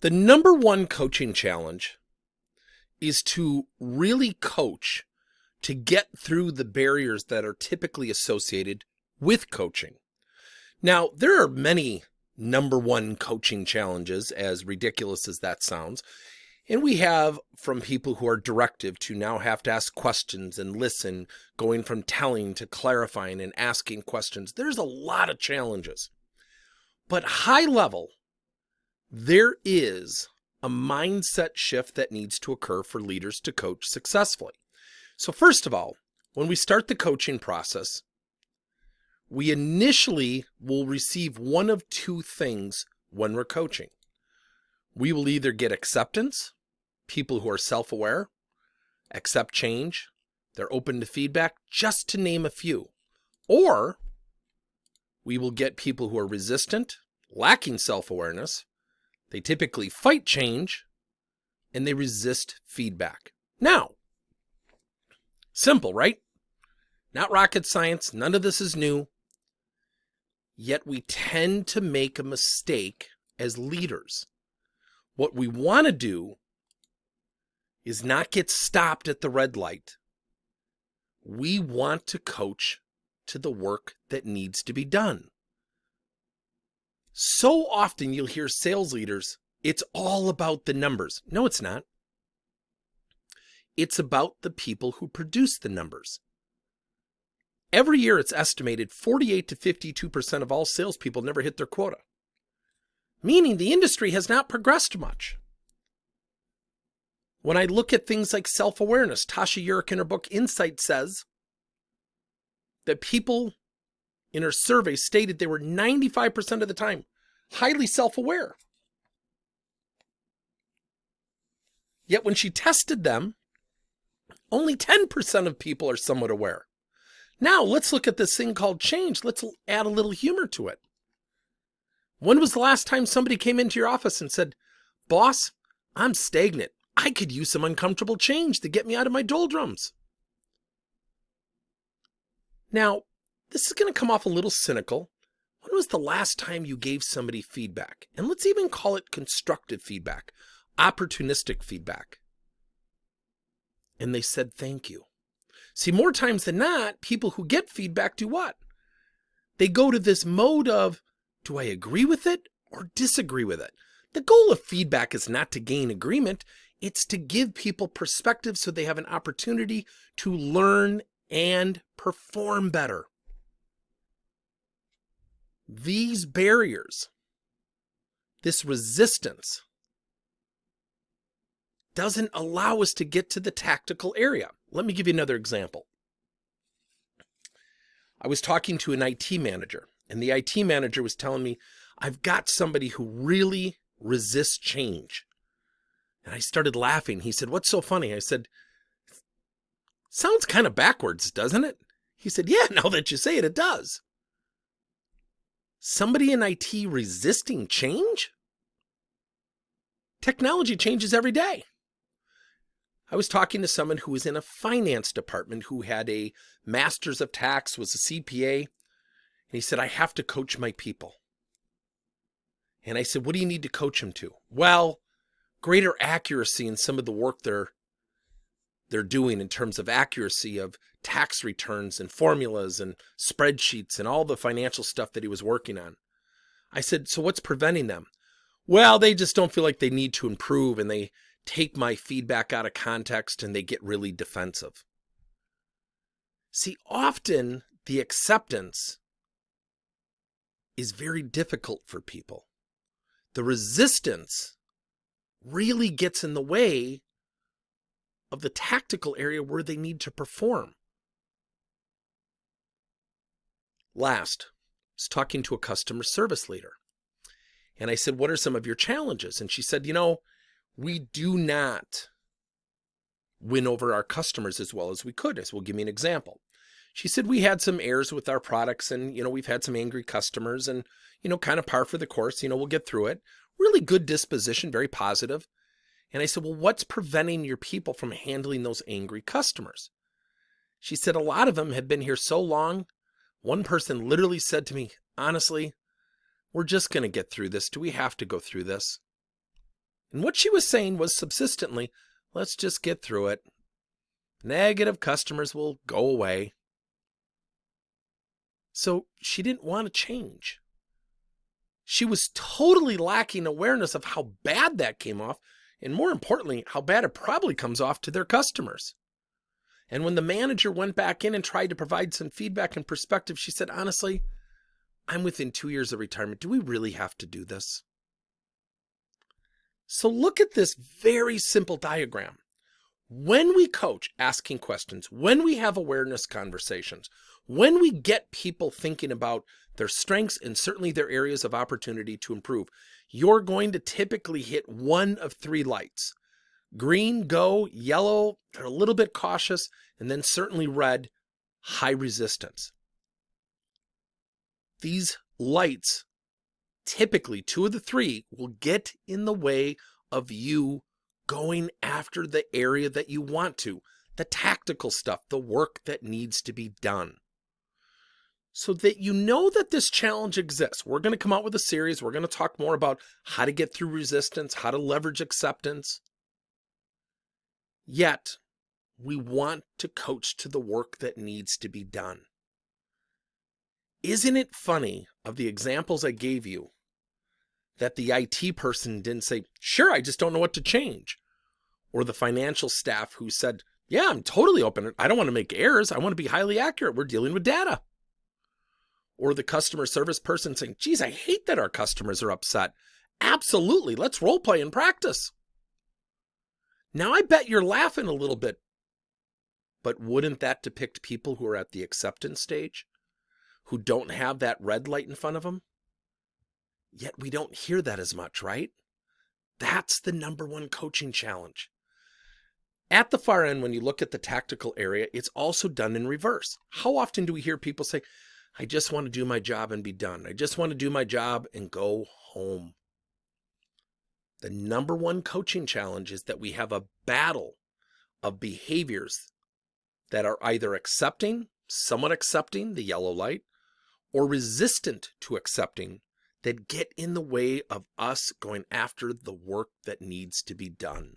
The number one coaching challenge is to really coach to get through the barriers that are typically associated with coaching. Now, there are many number one coaching challenges, as ridiculous as that sounds. And we have from people who are directive to now have to ask questions and listen, going from telling to clarifying and asking questions. There's a lot of challenges. But high level, there is a mindset shift that needs to occur for leaders to coach successfully. So first of all, when we start the coaching process, we initially will receive one of two things when we're coaching. We will either get acceptance, people who are self-aware, accept change, they're open to feedback, just to name a few. Or we will get people who are resistant, lacking self-awareness, they typically fight change, and they resist feedback. Now, simple, right? Not rocket science, none of this is new. Yet we tend to make a mistake as leaders. What we want to do is not get stopped at the red light. We want to coach to the work that needs to be done. So often you'll hear sales leaders, it's all about the numbers. No, it's not. It's about the people who produce the numbers. Every year it's estimated 48 to 52% of all salespeople never hit their quota, meaning the industry has not progressed much. When I look at things like self-awareness, Tasha Eurich in her book Insight says that people in her survey stated they were 95% of the time highly self-aware. Yet when she tested them, only 10% of people are somewhat aware. Now let's look at this thing called change. Let's add a little humor to it. When was the last time somebody came into your office and said, "Boss, I'm stagnant. I could use some uncomfortable change to get me out of my doldrums"? Now, this is going to come off a little cynical. When was the last time you gave somebody feedback? And let's even call it constructive feedback, opportunistic feedback. And they said, "Thank you." See, more times than not, people who get feedback do what? They go to this mode of, do I agree with it or disagree with it? The goal of feedback is not to gain agreement. It's to give people perspective so they have an opportunity to learn and perform better. These barriers, this resistance, doesn't allow us to get to the tactical area. Let me give you another example. I was talking to an IT manager, and the IT manager was telling me, I've got somebody who really resists change. And I started laughing. He said, "What's so funny?" I said, "Sounds kind of backwards, doesn't it?" He said, "Yeah, now that you say it, it does." Somebody in IT resisting change? Technology changes every day. I was talking to someone who was in a finance department who had a master's of tax, was a CPA, and he said, "I have to coach my people." And I said, "What do you need to coach them to?" "Well, greater accuracy in some of the work they're doing in terms of accuracy of tax returns and formulas and spreadsheets and all the financial stuff that he was working on." I said, "So what's preventing them?" "Well, they just don't feel like they need to improve, and they take my feedback out of context and they get really defensive." See, often the acceptance is very difficult for people. The resistance really gets in the way of the tactical area where they need to perform. Last, I was talking to a customer service leader, and I said, "What are some of your challenges?" And she said, "We do not win over our customers as well as we could." I said, "Well, give me an example." She said, "We had some errors with our products, and, we've had some angry customers, and, kind of par for the course, we'll get through it." Really good disposition, very positive. And I said, "Well, what's preventing your people from handling those angry customers?" She said, "A lot of them have been here so long. One person literally said to me, 'Honestly, we're just going to get through this. Do we have to go through this?'" And what she was saying was subsistently, let's just get through it. Negative customers will go away. So she didn't want to change. She was totally lacking awareness of how bad that came off, and more importantly, how bad it probably comes off to their customers. And when the manager went back in and tried to provide some feedback and perspective, she said, honestly, I'm within 2 years of retirement. Do we really have to do this? So look at this very simple diagram. When we coach asking questions, when we have awareness conversations, when we get people thinking about their strengths and certainly their areas of opportunity to improve, you're going to typically hit one of 3 lights. Green, go; yellow, they're a little bit cautious; and then certainly red, high resistance. These lights, typically 2 of the 3, will get in the way of you going after the area that you want to, the tactical stuff, the work that needs to be done. So that you know that this challenge exists. We're going to come out with a series. We're going to talk more about how to get through resistance, how to leverage acceptance. Yet, we want to coach to the work that needs to be done. Isn't it funny, of the examples I gave you, that the IT person didn't say, sure, I just don't know what to change? Or the financial staff who said, yeah, I'm totally open. I don't want to make errors. I want to be highly accurate. We're dealing with data. Or the customer service person saying, geez, I hate that our customers are upset. Absolutely. Let's role play and practice. Now, I bet you're laughing a little bit, but wouldn't that depict people who are at the acceptance stage, who don't have that red light in front of them? Yet we don't hear that as much, right? That's the number one coaching challenge. At the far end, when you look at the tactical area, it's also done in reverse. How often do we hear people say, I just want to do my job and be done. I just want to do my job and go home. The number one coaching challenge is that we have a battle of behaviors that are either accepting, somewhat accepting the yellow light, or resistant to accepting, that get in the way of us going after the work that needs to be done.